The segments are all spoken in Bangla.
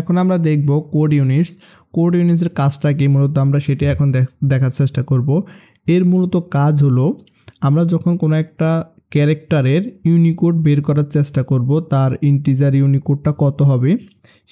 এখন আমরা দেখব কোড ইউনিটস। কোড ইউনিটসের কাজটা কি মূলত আমরা সেটা এখন দেখার চেষ্টা করব। এর মূলত কাজ হলো আমরা যখন কোনো একটা ক্যারেক্টারের ইউনিকোড বের করার চেষ্টা করব, তার ইন্টিজার ইউনিকোডটা কত হবে,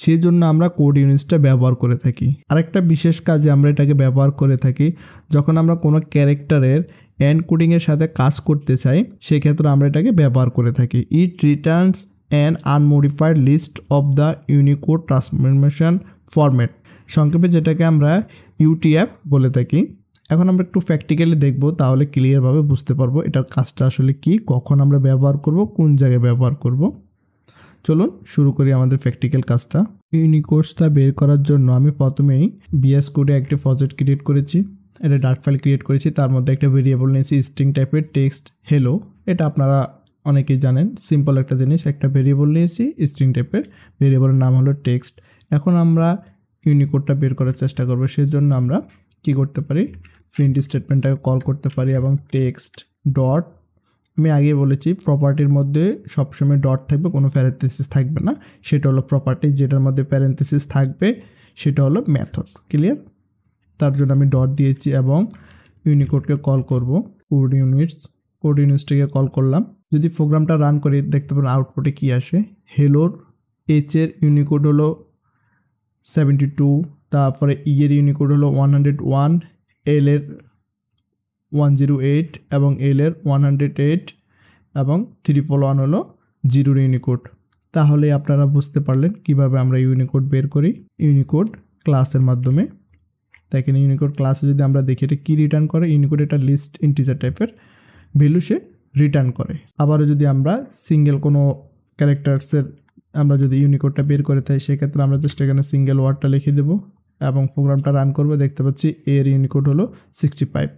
সেই জন্য আমরা কোড ইউনিটসটা ব্যবহার করে থাকি। আরেকটা বিশেষ কাজে আমরা এটাকে ব্যবহার করে থাকি যখন আমরা কোনো ক্যারেক্টারের এনকোডিংয়ের সাথে কাজ করতে চাই, সেক্ষেত্রে আমরা এটাকে ব্যবহার করে থাকি। It returns an unmodified list of the Unicode transformation format, সংক্ষেপে যেটাকে আমরা ইউটিএফ বলে থাকি। এখন আমরা একটু প্র্যাকটিক্যালি দেখব, তাহলে ক্লিয়ারভাবে বুঝতে পারবো এটার কাজটা আসলে কি, কখন আমরা ব্যবহার করব, কোন জায়গায় ব্যবহার করব। চলুন শুরু করি আমাদের প্র্যাকটিক্যাল কাজটা। ইউনিকোডসটা বের করার জন্য আমি প্রথমেই VS কোডে একটা প্রজেক্ট ক্রিয়েট করেছি, এটা ডাট ফাইল ক্রিয়েট করেছি, তার মধ্যে একটা ভেরিয়েবল নিয়েছি স্ট্রিং টাইপের টেক্সট হেলো। এটা আপনারা অনেকেই জানেন, সিম্পল একটা জিনিস, একটা ভেরিয়েবল নিয়েছি স্ট্রিং টাইপের, ভেরিয়েবলের নাম হলো টেক্সট। এখন আমরা ইউনিকোডটা বের করার চেষ্টা করবো, সেজন্য আমরা কি করতে পারি, প্রিন্ট স্টেটমেন্টটাকে কল করতে পারি এবং টেক্সট ডট, আমি আগে বলেছি প্রপার্টির মধ্যে সবসময় ডট থাকবে, কোনো প্যারেন্থেসিস থাকবে না, সেটা হলো প্রপার্টি। যেটার মধ্যে প্যারেন্থেসিস থাকবে সেটা হলো মেথড। ক্লিয়ার? তার জন্য আমি ডট দিয়েছি এবং ইউনিকোডকে কল করব, কোড ইউনিটসটাকে কল করলাম। যদি প্রোগ্রামটা রান করি দেখতে পারেন আউটপুটে কি আসে। হেলোর এইচের ইউনিকোড হলো 72, তারপরে এর ইউনিকোড হলো 101, এল এর 108 এবং এল এর 108 এবং 341 হলো 0 ইউনিকোড। তাহলে আপনারা বুঝতে পারলেন কিভাবে আমরা ইউনিকোড বের করি ইউনিকোড ক্লাসের মাধ্যমে। দেখেন ইউনিকোড ক্লাসে যদি আমরা দেখি এটা কী রিটার্ন করে, ইউনিকোড এটা লিস্ট ইন্টিজার টাইপের ভ্যালু সে রিটার্ন করে। আবারও যদি আমরা সিঙ্গেল কোনো ক্যারেক্টার্সের আমরা যদি ইউনিকোডটা বের করে থাকি, সেক্ষেত্রে আমরা জাস্ট এখানে সিঙ্গেল ওয়ার্ডটা লিখে দেবো এবং প্রোগ্রামটা রান করবো। দেখতে পাচ্ছি এর ইউনিকোড হলো 65।